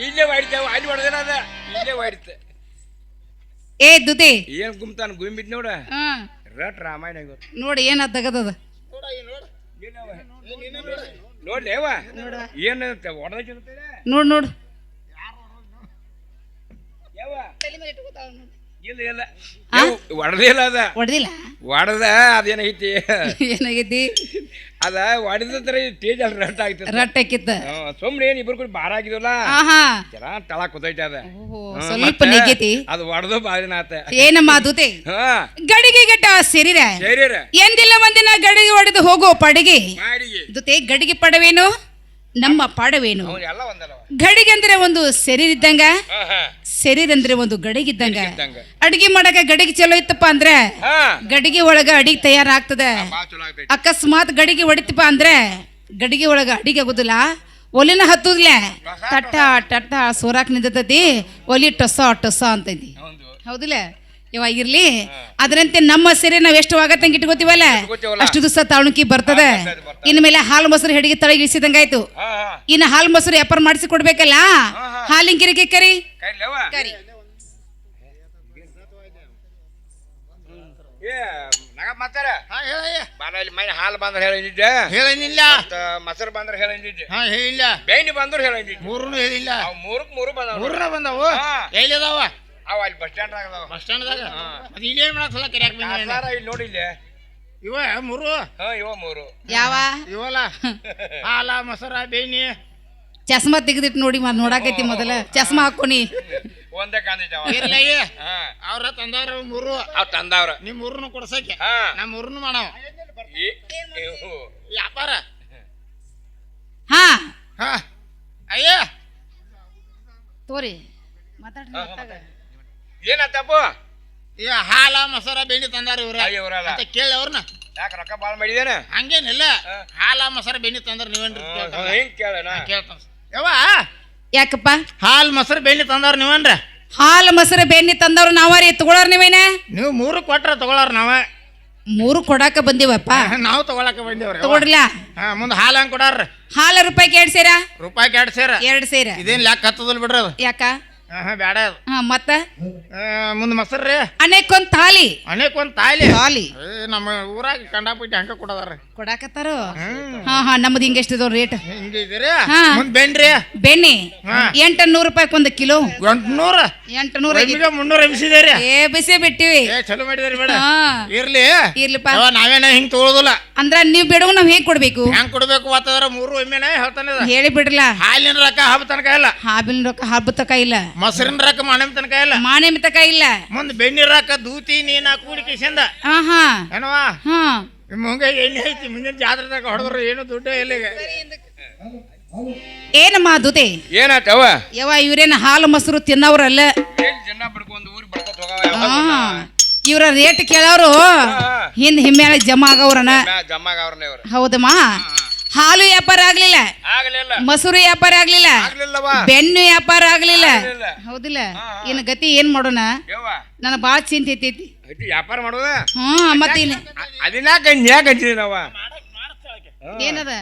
ಇಲ್ಲೇ ಹೊಡಿತೇವ ಅಲ್ಲಿ ಹೊಡೆದಿರ ಅದ ಇಲ್ಲೇ ಹೊಡಿತ ಏ ದುದಿ ಏನ್ ಗುಮ್ತಾನ ಗುಂಬಿದ್ ನೋಡ ರಟ್ ರಾಮಾಯಣ ನೋಡಿ ಏನ ತಗದದ ನೋಡ್ಲಿ ಯವ್ವ ಏನ್ ಹೊಡೆದ ನೋಡ್ ನೋಡ್ ಇಲ್ಲ ಇಲ್ಲ ಹೊಡೆದಿಲ್ಲ ಅದ ಹೊಡೆದಿಲ್ಲ ಹೊಡೆದ ಅದೇನೈತಿ ಏನಾಗೈತಿ ಅದ ಹೊಡೆದ ತರ ತೇಜ್ ಅಲ್ಲಿ ರಟ್ ಆಗ್ತದೆ ರಟ್ ಹಾಕಿತ್ತ ಸುಮ್ನೆ ಏನ್ ಇಬ್ರು ಕೂಡ ಭಾರ ಆಗಿದ್ವಲ್ಲ ಜರ ತಳ ಕೂತೈತಿ ಅದ ಸ್ವಲ್ಪ ನೆಗೆತಿ ಅದು ಹೊಡೆದು ಬಾದಿನ ಆತ ಏನಮ್ಮ ದುತೆ ಗಡಿಗೆ ಗಟ್ಟ ಸೇರಿರ ಸೇರಿರ ಎಂದಿಲ್ಲ ಒಂದಿನ ಗಡಿಗೆ ಹೊಡೆದು ಹೋಗೋ ಪಡಗಿ ದುತೆ ಗಡಿಗೆ ಪಡವೇನು ನಮ್ಮ ಪಾಡವೇನು ಗಡಿಗೆ ಅಂದ್ರೆ ಒಂದು ಶರೀರಿದ್ದಂಗ ಶರೀರ ಒಂದು ಗಡಿಗಿದ್ದಂಗ ಅಡಿಗೆ ಮಾಡಕ ಗಡಿಗೆ ಚಲೋ ಇತ್ತಪ್ಪ ಅಂದ್ರೆ ಗಡಿಗೆ ಒಳಗ ಅಡಿಗೆ ತಯಾರಾಗ್ತದ ಅಕಸ್ಮಾತ್ ಗಡಿಗೆ ಹೊಡಿತಪ್ಪ ಅಂದ್ರೆ ಗಡಿಗೆ ಒಳಗ ಅಡಿಗೆ ಆಗುದಿಲ್ಲ ಒಲಿನ ಹತ್ತುದಿಲ್ಲ ಟಟ್ಟ ಟಟ್ಟ ಸೋರಾಕ್ ನಿಂತೈತಿ ಒಲಿ ಟೊಸ ಟೊಸ ಅಂತೈತಿ ಹೌದಿಲ್ಲ ಇವಾಗ ಇರ್ಲಿ ಅದರಂತೆ ನಮ್ಮ ಸೀರೆ ನಾವ್ ಎಷ್ಟು ಆಗತ್ತಂಗ ಇಟ್ಕೋತೀವಲ್ಲ ಅಷ್ಟು ದಿವಸ ತಾವಣಕಿ ಬರ್ತದ ಇನ್ಮೇಲೆ ಹಾಲು ಮೊಸರು ಹೆಡಿಗೆ ತಳಗಿಳಿಸಿದಂಗಾಯ್ತು ಇನ್ನು ಹಾಲು ಮೊಸರು ವ್ಯಾಪಾರ ಮಾಡಿಸಿ ಕೊಡ್ಬೇಕಲ್ಲ ಹಾಲಿನ ಗಿರಿಗೆ ಕರಿ ಕರಿ ಹಾಲು ಬಂದ್ರೆ ಹೇಳಿದ್ದೆ ಹೇಳಿಲ್ಲ ಮೊಸರು ಬಂದ್ರೆ ಹೇಳಿದ್ದೆ ಹೇಳಿಲ್ಲ ಬೇಣಿ ಬಂದ್ರೆ ಹೇಳಿದ್ದೆ ಮೂರನು ಹೇಳಿಲ್ಲ ಮೂರು ಬಂದವು ಹೇಳಿದಾವ ಅವ ಅಲ್ಲಿ ಬಸ್ ಸ್ಟ್ಯಾಂಡ್ ಬಸ್ ಸ್ಟ್ಯಾಂಡ್ದಾಗ ಅದು ಇಲ್ಲೇ ಮಾಡಲ್ಲ ಕರಿಯಾಕ ಬಂದ ಇಲ್ಲಿ ನೋಡಿಲ್ಲ ಇವ ಮೂರು ಇವ ಮೂರು ಯಾವ ಇವಲ್ಲ ಹಾಲ ಮೊಸರ ಬೇಣಿ ಚಸ್ಮಾ ತೆಗೆದಿಟ್ಟು ನೋಡಿ ನೋಡಾಕೈತಿ ಮೊದಲ ಚಸ್ಮಾ ಹಾಕೋನಿ ಒಂದೇ ಕಾಂದಿದ್ದಾವ ಅವ್ರ ತಂದವ್ರ ಮೂರು ತಂದವ್ರ ನಿಮ್ ಮೂರನ್ನು ಕೊಡ್ಸಕ್ಕೆ ನಮ್ಮ ಮೂರನ್ನು ಮಾಡವ ವ್ಯಾಪಾರ ಹಾ ಹಾ ಅಯ್ಯ ತೋರಿ ಮಾತಾಡ್ರಿ ಏನತ್ತಪ್ಪ ಈಗ ಹಾಲ ಮೊಸರ ಬೆಣ್ಣೆ ತಂದಾರ ಇವ್ರ ಅಂತ ಕೇಳಿ ಅವ್ರನ್ನ ಯಾಕೆ ರೊಕ್ಕ ಭಾಳ ಮಾಡಿದೇನ ಹಂಗೇನಿಲ್ಲ ಹಾಲ ಮೊಸರ ಬೆಣ್ಣೆ ತಂದಾರ ನೀವೇನ್ರಿ ಹೆಂಗ್ ಕೇಳಣ ಕೇಳ್ತಾನ ಯವ್ವ ಯಾಕಪ್ಪ ಹಾಲ್ ಮೊಸರು ಬೆಣ್ಣೆ ತಂದಾರ ನೀವೇನ್ರ ಹಾಲು ಮೊಸರು ಬೆಣ್ಣೆ ತಂದವ್ರು ನಾವಾರಿ ತಗೊಳಾರ ನೀವೇನ ನೀವು 3 ಕೊಟ್ರ ತಗೊಳಾರ ನಾವ 3 ಕೊಡಾಕ ಬಂದಿವಪ್ಪ ನಾವು ತಗೊಳಕ ಬಂದೇವ್ರಿ ತಗೊಡ್ಲ ಹಾ ಮುಂದೆ ಹಾಲು ಹಂಗೆ ಕೊಡಾರ ಹಾಲು ರೂಪಾಯಿಗೆ 2 ಸೇರ ರೂಪಾಯಿ 2 ಸೇರ 2 ಸೇರ ಇದೇನ್ ಲ್ಯಾಕ್ ಹತ್ತದಲ್ ಬಿಡ್ರಿ ಅದು ಯಾಕ ಹಾ ಬೇಡ ಅದು ಹಾ ಮತ್ತ ಮುಂದೆ ಮೊಸರ್ರಿ ಅನೇಕೊಂದ್ ತಾಲಿ ಅನೇಕ ಒಂದ್ ತಾಯ್ಲಿ ತಾಲಿ ನಮ್ಮ ಊರಾಗ ಕಂಡಾಪಿಟ್ಟು ಹಂಗ ಕೊಡದಾರ ಕೊಡಾಕತ್ತಾರು ಹಾ ಹಾ ನಮ್ದು ಹಿಂಗೆಷ್ಟಿದವ್ ರೇಟ್ ಹಿಂಗಿದ್ದೀರಿ ಹಾ. ಮುಂದ್ ಬೆನ್ರಿ ಬೆಣ್ಣೆ ಹಾ. 800 ರೂಪಾಯಿ ಒಂದು ಕಿಲೋ 800 800 300 ಎಬ್ಸಿದೇರಿ ಏ ಬಿಸಿ ಬಿಟ್ಟಿವಿ ಏ ಚಲೋ ಮಾಡಿದಾರಿ ಬೇಡ ಹಾ ಇರ್ಲಿ ಇರ್ಲಿಪ್ಪ ಯವ್ವ, ನಾವೇನ ಹಿಂಗ್ ತೊಗೊಳೋದಿಲ್ಲ ಅಂದ್ರ ನೀವ್ ಬಿಡುವ ನಾವ್ ಹೇಗ್ ಕೊಡ್ಬೇಕು ಹೆಂಗ್ ಕೊಡ್ಬೇಕು ಅಂತಂದ್ರ 3 ಎಮ್ಮೆನೆ ಹೇಳ್ತಾನೆ ಇದು. ಹೇಳಿ ಬಿಡ್ರಲ್ಲ ಹಾಲಿನ ರೊಕ್ಕ ಹಬ್ಬ ತನಕ ಇಲ್ಲ ಹಾಬಿನ ರೊಕ್ಕ ಹಬ್ಬ ತಕ ಇಲ್ಲ ಮೊಸರಿನ ರೊಕ್ಕ ಮನೆ ತನಕ ಇಲ್ಲ ಮಾನೆ ತಕ ಇಲ್ಲ ಮುಂದ್ ಬೆಣ್ಣಿ ರೊಕ್ಕ ದೂತಿ ನೀನ ಕೂಡಿಕೆಸಿಂದ ಹಾ ಹಾ ಏನವಾ ಹಾ ಮುಂಗೆ ಎಣ್ಣೆ ಐತಿ ಮುಂದಿನ ಜಾತ್ರೆದಾಗ ಹೊಡೆದ್ರು ಏನು ದುಡ್ಡು ಇಲ್ಲಿಗೆ ಏನಮ್ಮ ದುತೆ ಏನಾಯ್ತವ ಯವ ಇವ್ರೇನ ಹಾಲು ಮೊಸರು ತಿನ್ನವ್ರಲ್ಲ ಏನ್ ಜನ ಬಡ್ಕೊಂಡು ಊರಿಗೆ ಬಡ್ಕೊತ ಹೋಗವ ಇವ್ರ ರೇಟ್ ಕೇಳವ್ರು ಹಿಂದ್ ಹಿಮ್ಮೇಳ ಜಮಾ ಆಗವ್ರನ ಜಮ್ಮಾಗ ಅವ್ರನ್ನ ಇವ್ರು ಹೌದಮ್ಮ ಹಾಲು ವ್ಯಾಪಾರ ಆಗ್ಲಿಲ್ಲ ಆಗ್ಲಿಲ್ಲ ಮೊಸರು ವ್ಯಾಪಾರ ಆಗ್ಲಿಲ್ಲ ಆಗ್ಲಿಲ್ಲವಾ ಬೆಣ್ಣೆ ವ್ಯಾಪಾರ ಆಗ್ಲಿಲ್ಲ ಆಗ್ಲಿಲ್ಲ. ಹೌದಿಲ್ಲ ಇನ್ನು ಗತಿ ಏನ್ ಮಾಡೋಣ ಯವ್ವ ನನಗ್ ಬಾಳ ಚಿಂತೆ ಐತಿ ಐತಿ ವ್ಯಾಪಾರ ಮಾಡೋದ ಮತ್ತೆ ಇಲ್ಲ ಅದಿನಾಕ ಯಾಕೆ ಅಂತಿದ್ದೀನವ ಏನದ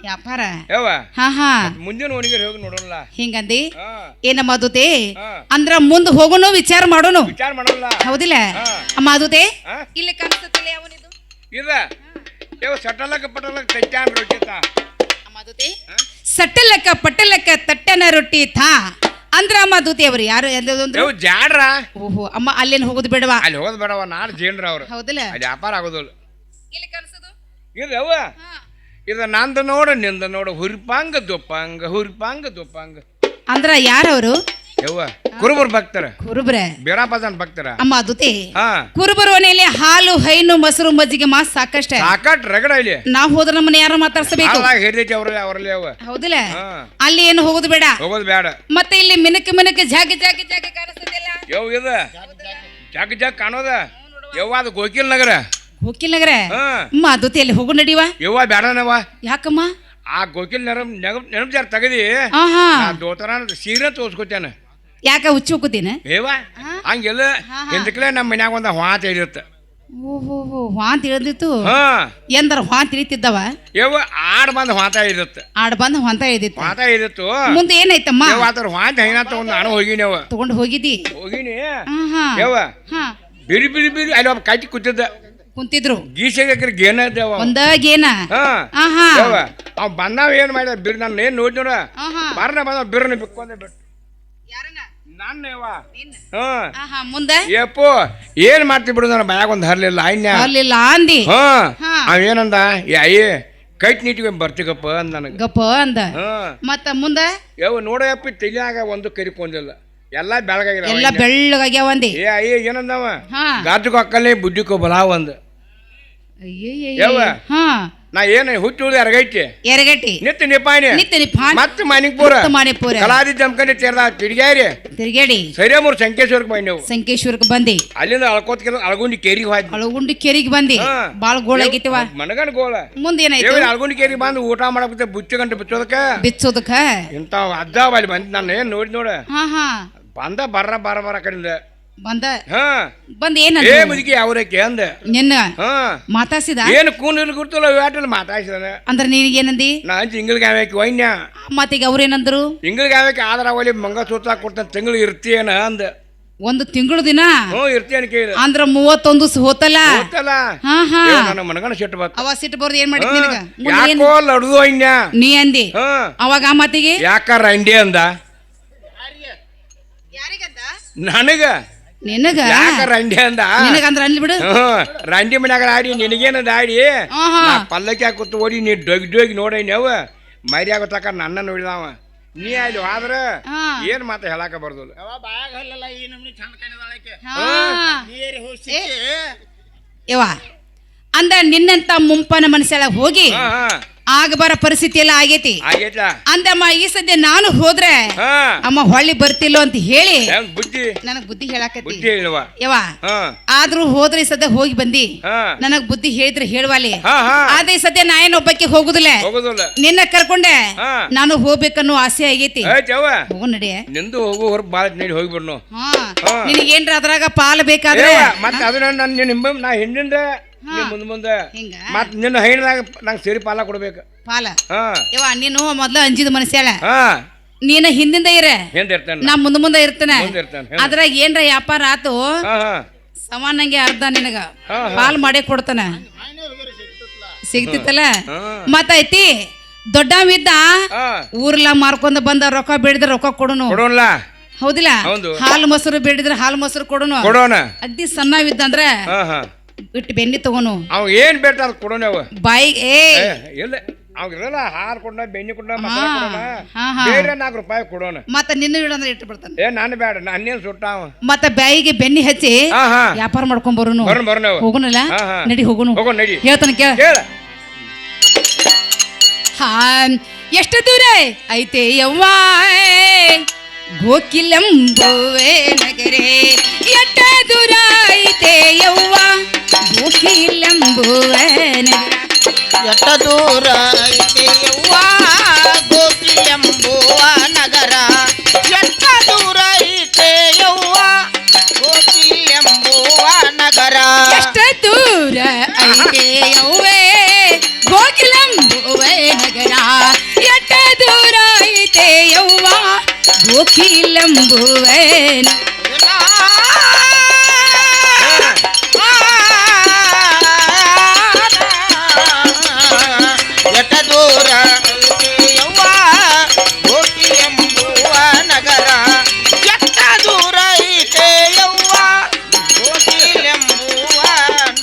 ವ್ಯಾಪಾರ ಯವ್ವ ಹಾ ಹಾ ಮುಂದಿನ ಓಣಿಗೆ ಹೋಗಿ ನೋಡೋಣ ಹಿಂಗಂದಿ ಹಾ ಏನಮ್ಮ ಅದುತೆ ಹಾ. ಅಂದ್ರ ಮುಂದ್ ಹೋಗೋನು ವಿಚಾರ ಮಾಡೋನು ವಿಚಾರ ಮಾಡೋಲ್ಲ ಹೌದಿಲ್ಲ ಹಾ. ಅಮ್ಮ ಅದುತೆ ಹಾ? ಇಲ್ಲಿ ಕಾಣಿಸ್ತಲ್ಲ ಅವನಿದು ಇದ ಯವ್ವ ಸಟಲಕ ಪಟಲಕ ತಟ್ಟಾನ್ ರೊಟ್ಟಿತ ಅಮ್ಮ ಅದುತೆ ಸಟ್ಟಲಕ್ಕ ಪಟ್ಟಲಕ್ಕ ತಟ್ಟನ ರೊಟ್ಟಿ ಥಾ ಅಂದ್ರ ಅಮ್ಮ ಅದುತೆ ಅವ್ರು ಯಾರು ಯವ್ವ ಜಾಡ್ರ ಓಹೋ ಅಮ್ಮ ಅಲ್ಲೇನ್ ಹೋಗುದು ಬೇಡವಾ ಅಲ್ಲಿ ಹೋಗೋದು ಬೇಡವ ನಾಳೆ ಜೇನ್ರ ಅವ್ರು ಹೌದಿಲ್ಲ ಅಲ್ಲಿ ವ್ಯಾಪಾರ ಆಗೋದಿಲ್ಲ ಇಲ್ಲಿ ಕಾಣಿಸೋದು ಇದು ಯವ್ವ ಇದು ನಂದು ನೋಡು ನಿಂದ ನೋಡು ಹುರಿಪಾಂಗ ದೊಪ್ಪಾಂಗ ಅಂದ್ರ ಯಾರವರು ಯವ್ವ ಕುರುಬರು ಭಕ್ತರ ಕುರುಬ್ರ ಬೇರಾಪದನ್ ಭಕ್ತರ ಅಮ್ಮ ಅದುತೆ ಹಾ ಕುರುಬರು ಮನೆಯಲ್ಲಿ ಹಾಲು ಹೈನು ಮೊಸರು ಮಜ್ಜಿಗೆ ಮಾಸ್ ಸಾಕಷ್ಟೇ ಸಾಕಾಟ್ ರಗಡ ಇಲ್ಲಿ ನಾವ್ ಹೋದ್ರ ನಮ್ಮನ್ನ ಯಾರು ಮಾತಾಡ್ಸಬೇಕು ಹಾಲಾಗ ಹಿರಿದೈತಿ ಅವ್ರಲ್ಲಿ ಅವ ಹೌದಿಲ್ಲ ಹಾ ಅಲ್ಲಿ ಏನು ಹೋಗುದು ಬೇಡ ಹೋಗೋದು ಬೇಡ ಮತ್ತೆ ಇಲ್ಲಿ ಮಿನಕ್ ಜಾಗಿ ಕಾಣಿಸ್ತದಿಲ್ಲ ಯವ್ ಇದು ಜಗ್ ಕಾಣೋದ ಯವ್ವ ಅದು ಗೋಕಿಲ್ ನಗರ ಹೋಗಿಲ್ ನಗರ ಹಾ ಅಮ್ಮ ಅದುತೆ ಅಲ್ಲಿ ಹೋಗು ನಡಿವಾ ಯವ್ವ ಬೇಡನವ ಯಾಕಮ್ಮ ಆ ಗೋಕಿಲ್ ನೆನಪು ಜಾರ ತಗದಿ ಆಹಾ ದೋತರ ಸೀರೆ ತೋರ್ಸ್ಕೊತೇನ ಯಾಕ ಹುಚ್ಚು ಹೋಗುತ್ತೇನ ಏವ ಹಂಗೆಲ್ಲ ಹಿಂದಕ್ಲೆ ನಮ್ಮ ಮನ್ಯಾಗ ಒಂದ ವಾತ ಇರುತ್ತೆ ಓಹೋ ವಾಂತಿ ಇಳ್ದಿತ್ತು ಹಾ ಎಂದರ ವಾಂತಿ ಇಳಿತಿದ್ದವ ಯವ್ವ ಆಡ್ ಬಂದ ವಾತ ಇರುತ್ತೆ ಆಡ್ ಬಂದ ಹೊಂತ ಇಳಿದಿತ್ತು ವಾತ ಇರುತ್ತು ಮುಂದೆ ಏನಾಯ್ತಮ್ಮ ಯವ್ವ ಆತರ ವಾತ ಏನಂತ ಒಂದು ನಾನು ಹೋಗಿನಿ ಯವ್ವ ತಗೊಂಡು ಹೋಗಿದ್ದಿ ಹೋಗಿನಿ ಆಹಾ ಯವ್ವ ಹಾ ಬಿರಿ ಅಲ್ಲಿ ಒಬ್ಬ ಕಟ್ಟಿ ಕೂತಿದ್ದ ಕುಂತಿದ್ರು ಗೀಸೆಗೆ ಗೇನ ಇದ್ದವ ಒಂದ ಗೇನ ಹಾ ಆಹಾ ಯವ್ವ ಅವ್ ಬಂದಾವ ಏನ್ ಮಾಡಿದ ಬಿರ್ ನಾನು ಏನ್ ನೋಡಿ ನೋಡ ಆಹಾ ಬಾರನ ಬಂದ ಬಿರ್ನ ಬಿಕ್ಕೊಂಡೆ ಬಿಟ್ಟು ಯಾರನ ನನ್ನ ಯವ್ವ ನಿನ್ನ ಹ್ಮ್ ಆಹಾ ಮುಂದೆ ಯಪ್ಪು ಏನ್ ಮಾಡ್ತಿ ಬಿಡು ನನ್ನ ಬಾಯಾಗ ಒಂದು ಹರ್ಲಿಲ್ಲ ಅನ್ಯ ಅಲ್ಲಿಲ್ಲ ಅಂದಿ ಹಾ ಹಾ. ಅವೇನಂದ ಅಯ್ಯೇ ಕೈಟ್ ನೀಟಿಗೆ ಬರ್ತಿಗಪ್ಪ ಅಂದ ನನಗೆ ಗಪ್ಪ ಅಂದ ಹಾ ಮತ್ತ ಮುಂದ ಯವ್ವ ನೋಡಯಪ್ಪ ತಲಿಯಾಗ ಒಂದು ಕರಿಕೊಂಡಿಲ್ಲ ಎಲ್ಲ ಬೆಳಗಾಗಿರ ಎಲ್ಲ ಬೆಳ್ಳಗಾಗ್ಯಾವ ಅಂದಿ ಏ ಅಯ್ಯ ಏನಂದವ ಹಾ ಗಾಜುಕು ಹಾಕಲ್ಲೇ ಬುದ್ಧಿಕೋ ಬಲಾ ಒಂದು ಯವ್ವ. ಹಾ ನಾ ಏನ ಹುಟ್ಟಿ ಉಳ್ದು ಎರಗೈತಿ ಎರಗಟ್ಟಿ ನಿತ್ಯ ನಿಪಾಯಿನಿ ನಿತ್ಯ ನಿಪಾಣಿ ಮತ್ತೆ ಮನಿಪುರ ಮಾಣಿಪುರ ಕಲಾದಿ ಜಮ್ಕಂಡಿ ತೇರ್ದ ತಿರ್ಗ್ಯಾರಿ ತಿರ್ಗೇಡಿ ಸರಿಯಾಮೂರ್ ಸಂಕೇಶ್ವರಕ್ಕೆ ಬಂದೆವು ಸಂಕೇಶ್ವರಕ್ಕೆ ಬಂದಿ ಅಲ್ಲಿಂದ ಅಳ್ಕೋತ್ ಅಳಗುಂಡಿ ಕೇರಿಗೆ ಹೋಯ್ತು ಅಳಗುಂಡಿ ಕೆರಿಗೆ ಬಂದಿ ಹಾ. ಬಾಳ ಗೋಳಾಗಿತ್ತವ ಮನಗಂಡ ಗೋಳ ಮುಂದೆ ಏನಾಯ್ತು ಅಳಗುಂಡಿ ಕೇರಿಗೆ ಬಂದು ಊಟ ಮಾಡಕ್ಕೆ ಬುಚ್ಚ ಗಂಟೆ ಬಿಚ್ಚೋದಕ್ಕ ಬಿಚ್ಚೋದಕ್ಕ ಇಂಥ ಅಜ್ಜಾವ ಅಲ್ಲಿ ಬಂದ್ ನಾನು ಏನ್ ನೋಡಿ ನೋಡ ಹಾ ಹಾ ಬಂದ ಬರ ಕಡೆಯಿಂದ ಬಂದ ಹಾ ಬಂದ್ ಏ ಏನಂದ ಮುದುಕಿ ಅವ್ರಕ್ಕೆ ಅಂದ ನಿನ್ನ ಹಾ ಮಾತಾಡ್ಸಿದ ಏನು ಕೂನಿಲ್ ಗುರ್ತಲ್ಲ ವ್ಯಾಟಲ್ಲಿ ಮಾತಾಡ್ಸಿದಾನೆ ಅಂದ್ರ ನೀನಗೇನಂದಿ ನಾ ಅಂಚಿ ಇಂಗ್ಳಿಗೆ ಆವೇಕಿ ವೈನ್ಯ ಮತ್ತೀಗ ಅವ್ರೇನಂದ್ರು ಇಂಗ್ಳಿಗೆ ಆವೇಕಿ ಆದ್ರ ಅವಲಿ ಮಂಗಸೂತ್ರ ಕೊಡ್ತಾನೆ ತಿಂಗಳು ಇರ್ತೀಯನ ಅಂದ ಒಂದು ತಿಂಗಳು ದಿನ ಹ್ಞೂ ಇರ್ತೀಯನ ಕೇಳಿದ ಅಂದ್ರ 31 ಹೋತಲ್ಲ ಗೊತ್ತಲ್ಲ ಹಾ ಹಾ ನನ್ನ ಮನಗನ ಸಿಟ್ಟು ಬತ್ತ ಅವ ಸಿಟ್ಟು ಬರ್ದು ಏನ್ ಮಾಡಿದ್ ನಿನಗ ಮುಂದೆ ಏನ್ ಯಾಕೋ ಲಡ್ದು ವೈನ್ಯ ನೀ ಅಂದಿ ಹಾ ಅವಾಗ ಆ ಮಾತಿಗೆ ಯಾಕಾರ ಅಂಡಿ ಅಂದ ನನಗ ನಿನಗ ಯಾಕ ರಂಡಿ ಅಂದ ನಿನಗಂದ್ರ ಅನ್ಲಿ ಬಿಡು ರಂಡಿ ಮನ್ಯಾಗ ಆಡಿ ನಿನಗೇನದ ಆಡಿ ಆಹಾ ನಾ ಪಲ್ಲಕ್ಕಿ ಹಾಕುತ್ತ ಓಡಿ ನೀ ಡೊಗಿ ನೋಡೈ ನೀವು ಮರಿ ಆಗೋತಕ ನನ್ನ ನೋಡಿದವ ನೀ ಅಲ್ಲಿ ಹೋದ್ರ ಹಾ. ಏನ್ ಮಾತ ಹೇಳಾಕ ಬರ್ದಲ್ಲ ಯವ್ವ ಬಾಯಾಗ ಹಲ್ಲಲ್ಲ ಈ ನಮ್ನಿ ಚಂದ ಕಾಣಿದಾಳಕ್ಕೆ ಹಾ. ನೀರಿ ಹೋಗಿ ಯವ್ವ ಅಂದ ನಿನ್ನಂತ ಮುಂಪನ ಮನಸ್ಸೆಲ್ಲ ಹೋಗಿ ಹಾ ಹಾ ಆಗಬಾರ ಪರಿಸ್ಥಿತಿ ಎಲ್ಲ ಆಗೈತಿ ಆಗೈತ್ಲಾ ಅಂದಮ್ಮ ಈ ಸದ್ಯ ನಾನು ಹೋದ್ರೆ ಹಾ ಅಮ್ಮ ಹೊಳ್ಳಿ ಬರ್ತಿಲ್ಲೋ ಅಂತ ಹೇಳಿ ಹೆಂಗ್ ಬುದ್ಧಿ ನನಗ್ ಬುದ್ಧಿ ಹೇಳಾಕತ್ತಿ ಬುದ್ಧಿ ಇಲ್ವಾ ಯವ್ವ ಹಾ ಆದ್ರೂ ಹೋದ್ರೆ ಈ ಸದ್ಯ ಹೋಗಿ ಬಂದಿ ಹಾ ನನಗ್ ಬುದ್ಧಿ ಹೇಳಿದ್ರೆ ಹೇಳುವಲ್ಲಿ ಹಾ ಹಾ ಆದ್ರೆ ಈ ಸದ್ಯ ನಾ ಏನ್ ಒಬ್ಬಕ್ಕೆ ಹೋಗುದಿಲ್ಲ ಹೋಗೋದಿಲ್ಲ ನಿನ್ನ ಕರ್ಕೊಂಡೆ ಹಾ ನಾನು ಹೋಗ್ಬೇಕನ್ನೋ ಆಸೆ ಆಗೈತಿ ಆಯ್ತವ ಹೋಗು ನಡಿ ನಿಂದು ಹೋಗು ಹೊರ ಬಾಳ ನಡಿ ಹೋಗ್ಬಿಡ್ನು ಹಾ ಹಾ. ನಿನಗೇನ್ರ ಅದ್ರಾಗ ಪಾಲ್ ಬೇಕಾದ್ರೆ ಮತ್ತೆ ಅದನ್ನ ನನ್ನ ನಿನ್ನ ನಾ ಹಿಂದಿಂದ ಮುಂದೆ ಹಿಂಗ ಮತ್ ನಿನ್ನ ಹೈನದಾಗ ನಂಗೆ ಸೇರಿ ಪಾಲ ಕೊಡ್ಬೇಕು ಪಾಲ ಹಾ ಯವ್ವ ನೀನು ಮೊದ್ಲು ಅಂಜಿದ ಮನಸ್ಸೇಳ ಹಾ ನೀನ ಹಿಂದಿಂದ ಇರ ಹಿಂದೆ ಇರ್ತಾನೆ ನಾ ಮುಂದೆ ಇರ್ತೇನೆ ಮುಂದೆ ಇರ್ತಾನೆ ಅದ್ರಾಗ ಏನ್ರ ವ್ಯಾಪಾರ ಆತು ಹಾ ಹಾ ಸಮಾನಂಗೆ ಅರ್ಧ ನಿನಗ ಹಾ, ಪಾಲ್ ಮಾಡೇ ಕೊಡ್ತಾನ ಸಿಗ್ತಿತ್ತಲ್ಲ ಹಾ. ಮತ್ತೈತಿ ದೊಡ್ಡವಿದ್ದ ಹಾ ಊರ್ಲ ಮಾರ್ಕೊಂಡ್ ಬಂದ ರೊಕ್ಕ ಬೇಡಿದ್ರೆ ರೊಕ್ಕ ಕೊಡುನು ಕೊಡೋನ್ಲ ಹೌದಿಲ್ಲ ಹೌದು. ಹಾಲು ಮೊಸರು ಬೇಡಿದ್ರೆ ಹಾಲು ಮೊಸರು ಕೊಡುನು ಕೊಡೋಣ ಅದ್ದಿ ಸಣ್ಣವಿದ್ದ ಅಂದ್ರೆ ಹಾ ಹಾ ಇಟ್ಟು ಬೆನ್ನಿ ತಗೋನು ಅವ್ ಏನ್ ಬೇಡ್ತಾರ ಕೊಡೋಣ ಅವ ಬಾಯಿ ಇಲ್ಲ ಅವ್ ಇರಲ್ಲ ಹಾರ ಕೊಡ ಬೆಣ್ಣೆ ಕೊಡ ಹಾ, ಹಾ, ಹಾ. ಬೇರೆ 4 ರೂಪಾಯಿ ಕೊಡೋಣ ಮತ್ತ ನಿನ್ನ ಇಡಂದ್ರೆ ಇಟ್ಟು ಬಿಡ್ತಾನ ನಾನು ಬೇಡ ನನ್ನೇನ್ ಸುಟ್ಟ ಅವ ಮತ್ತ ಬಾಯಿಗೆ ಬೆನ್ನಿ ಹಚ್ಚಿ ಹಾ ಹಾ ವ್ಯಾಪಾರ ಮಾಡ್ಕೊಂಡ್ ಬರೋನು ಬರೋಣ ಅವ ಹೋಗುನಲ್ಲ ಹಾ, ಹಾ. ನಡಿ ಹೋಗುನು ಹೋಗೋಣ ನಡಿ ಹೇಳ್ತಾನ ಕೇಳ ಹೇಳ ಹಾ ಎಷ್ಟು ದೂರ ಐತೆ ಯವ್ವ ಗೋಕಿಲಂಬುವೆ ನಗರೆ ಎಟ್ಟ ದೂರ ಐತೆ ಯವ್ವ ಗೋಕಿಲಂಬುವೆ ನಗರ ಎಟ್ಟ ದೂರ ಐತೆ ಯವ್ವ ಗೋಕಿಲೆಂಬುವ ನಗರ ಎಟ್ಟ ದೂರ ಐತೆ ಯವ್ವ ಗೋಕಿಲೆಂಬುವ ನಗರ ಎಷ್ಟ ದೂರ ಐತೆ ಯವ್ವೆ ಗೋಕಿಲಂಬುವೆ ನಗರ ಎಟ್ಟ ದೂರ ಐತೆ ಯವ್ವ ಗೋಕಿಲಂಬುವೆ ಎಟ್ಟ ದೂರ ಐತೆ ಯವ್ವ ಗೋಕಿಲೆಂಬುವ ನಗರ ಎಟ್ಟ ದೂರ ಐತೆ ಯವ್ವ ಗೋಕಿಲೆಂಬುವ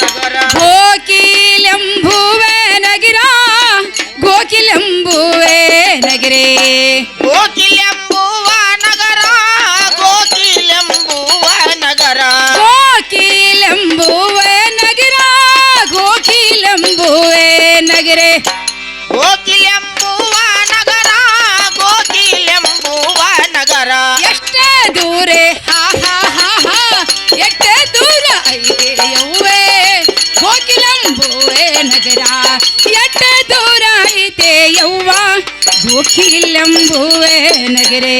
ನಗರ ಗೋಕಿಲಂಬುವೆ ನಗರ ಗೋಕಿಲಂಬುವೆ ನಗರೇ ಗೋಕಿಲೆಂಬುವ ನಗರ ಗೋಕಿಲೆಂಬುವ ನಗರ ಗೋಕಿಲಂಬುವೆ ನಗರ ಗೋಕಿಲಂಬುವೆ ನಗರೇ ಗೋಕಿಲೆಂಬುವ ನಗರ ಗೋಕಿಲೆಂಬುವ ನಗರ ಎಷ್ಟ ದೂರೆ ಹಾ ಹಾ ಹಾ ಹಾ ಎಷ್ಟ ದೂರ ಐತೆ ಯವ್ವೆ ಗೋಕಿಲಂಬುವೆ ನಗರ ಎಷ್ಟ ದೂರ ಐತೆ ಯವ್ವ ಗೋಕಿಲಂಬುವೆ ನಗರೇ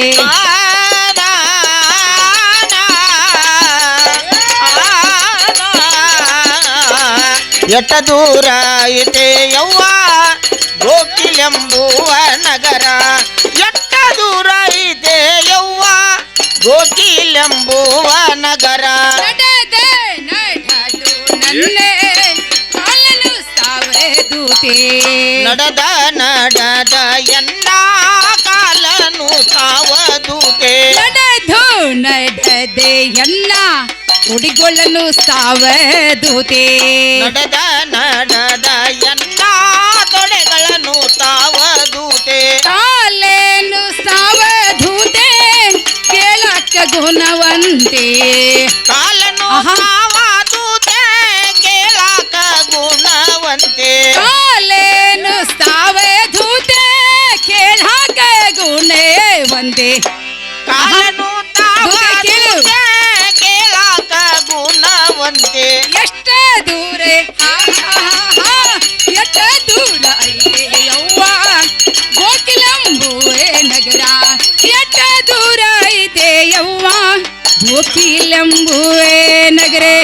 ಎಟ್ಟ ದೂರ ಐತೆ ಯವ್ವ ಗೋಕಿಲೆಂಬುವ ನಗರ ಎಟ್ಟ ದೂರ ಐತೆ ಯವ್ವ ಗೋಕಿಲೆಂಬುವ ನಗರ ನಡೆದೆ ನಡೆದು ನನ್ನೆ ಕಾಲನು ಸಾವೆದುತೆ ನಡೆದ ನಡೆದ ಎನ್ನ ಕಾಲನು ಸಾವದುತೆ ನಡೆದು ನಡೆದೆ ಎನ್ನ ಉಡಿಗೊಳ್ಳನು ಸಾವೆದುತೆ ನಡೆದ ನಡೆದ ಎನ್ನ ತೊಡೆಗಳನ್ನು ತಾವದೂತೆ ಕಾಲೇನು ಸಾವಧೂತೆ ಕೇಳಕ್ಕ ಗುಣವಂತೆ ಕಾಲನು ಆಹಾ. ತಾವದೂತೆ ಕೇಳಾಕ ಗುಣವಂತೆ ಕಾಲೇನು ಸಾವಧೂತೆ ಕೇಳಕ್ಕ ಗುಣವಂತೆ ಕಾಲನು ತಾವದೂತೆ ಕೇಳಾಕ ಗುಣವಂತೆ ಎಷ್ಟ ದೂರೆ ಹಾ ಹಾ ಹಾ ಎಷ್ಟ ದೂರ ಐತೆ ಯವ್ವ ಗೋಕಿಲಂಬುವೆ ನಗರ ಎಷ್ಟ ದೂರ ಐತೆ ಯವ್ವ ಗೋಕಿಲಂಬುವೆ ನಗರೇ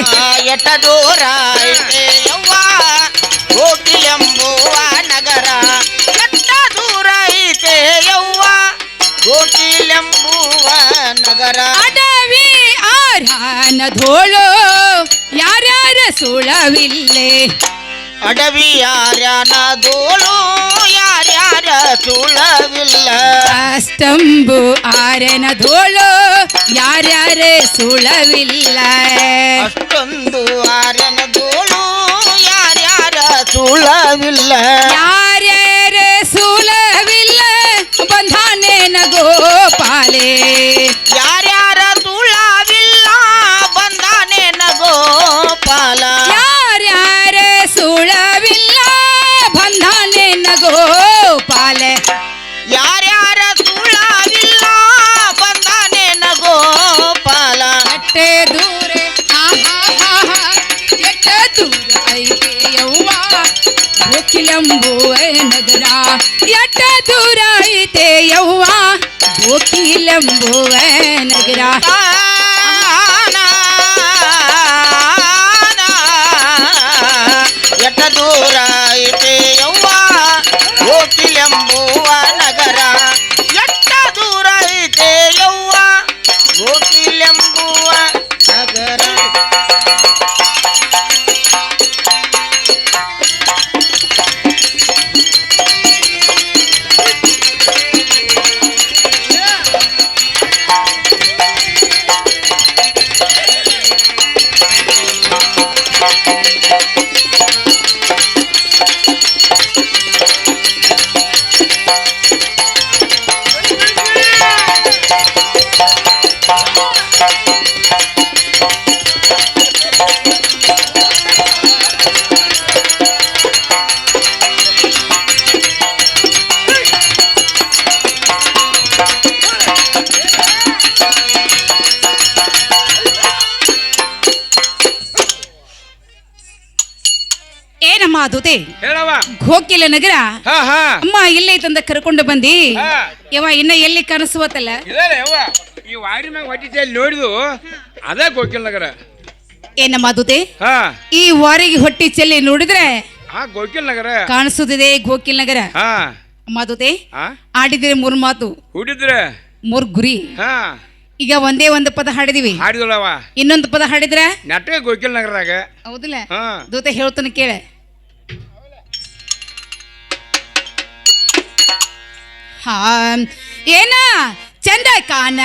ಎಟ್ಟ ದೂರ ಐತೆ ಯವ್ವ ಗೋಕಿಲೆಂಬುವ ನಗರ ಎಟ್ಟ ದೂರ ಐತೆ ಯವ್ವ ಗೋಕಿಲೆಂಬುವ ನಗರ ಅಡವಿ ಆರ್ಯಾನ ಧೋಳು ಯಾರ್ಯಾರ ಸುಳವಿಲ್ಲೆ ಅಡವಿ ಯಾರ್ಯಾನ ದೋಳು ಯಾರ್ಯಾರ ಸುಳವಿಲ್ಲ ಅಷ್ಟಂಬು ಆರ್ಯನ ಧೋಳು ಯಾರ್ಯಾರ ಸುಳವಿಲ್ಲ ಅಷ್ಟೊಂದು ಆರ್ಯನ ದೋಳು ಯಾರ್ಯಾರ ಸುಳವಿಲ್ಲ ಯಾರ್ಯಾರ ಸುಳವಿಲ್ಲ ಬಂಧಾನೇನ ಗೋಪಾಲೆ ಯಾರ್ಯಾರ ಸುಳವಿಲ್ಲ ಬಂದಾನೆ ನಗೋಪಾಲ ಯಾರ್ಯಾರ ಸುಳ ಗೋಪಾಲ ಯಾರ್ಯಾರ ಸುಳ್ಳಾಗಿಲ್ಲ ಬಂದಾನೆ ಗೋಪಾಲ ಎಟ್ಟೆ ದೂರ ಎಟ್ಟ ದೂರ ಐತೆ ಯವ್ವ ಗೋಕಿಲಂಬುವ ನಗರ ಎಟ್ಟ ದೂರ ಐತೆ ಯವ್ವ ಗೋಕಿಲಂಬುವ ನಗರ ಎಟ್ಟ ದೂರ ಐತೆ ಯವ್ವ ಗೋಕಿಲೆಂಬುವ ನಗರ ಎಟ್ಟ ದೂರ ಐತೆ ಯವ್ವ ಗೋಕಿಲೆಂಬುವ ನಗರ ಏನಮ್ಮ ದೂತೆ ಹೇಳವ ಗೋಕಿಲ ನಗರ ಹಾ ಹಾ ಅಮ್ಮ ಇಲ್ಲೇ ತಂದ ಕರ್ಕೊಂಡು ಬಂದಿ ಹಾ ಯವ ಇನ್ನ ಎಲ್ಲಿ ಕನಸುವತ್ತಲ್ಲ ಇದಾರೆ ಯವ್ವ ಈ ವಾರಿ ಮ್ಯಾಗ ಹೊಟ್ಟಿದ್ದಲ್ಲಿ ನೋಡಿದು ಅದೇ ಗೋಕಿಲ್ ನಗರ ಏನಮ್ಮ ದೂತೆ ಹಾ ಈ ವಾರಿಗೆ ಹೊಟ್ಟಿ ಚೆಲ್ಲಿ ನೋಡಿದ್ರೆ ಹಾ ಗೋಕಿಲ್ ನಗರ ಕಾಣಿಸುತ್ತಿದೆ ಗೋಕಿಲ್ ನಗರ ಹಾ ಅಮ್ಮ ದೂತೆ ಹಾ ಆಡಿದ್ರೆ 3 ಮಾತು ಹುಟ್ಟಿದ್ರೆ 3 ಗುರಿ ಹಾ ಈಗ ಒಂದೇ ಒಂದು ಪದ ಹಾಡಿದಿವಿ ಹಾಡಿದಳವ ಇನ್ನೊಂದು ಪದ ಹಾಡಿದ್ರ ನೆಟ್ಟಗೆ ಗೋಕಿಲ್ ನಗರದಾಗ ಹೌದಿಲ್ಲ ಹಾ ದೂತೆ ಹೇಳ್ತಾನೆ ಕೇಳ ಹಾ ಏನ ಚಂದ ಕಾನ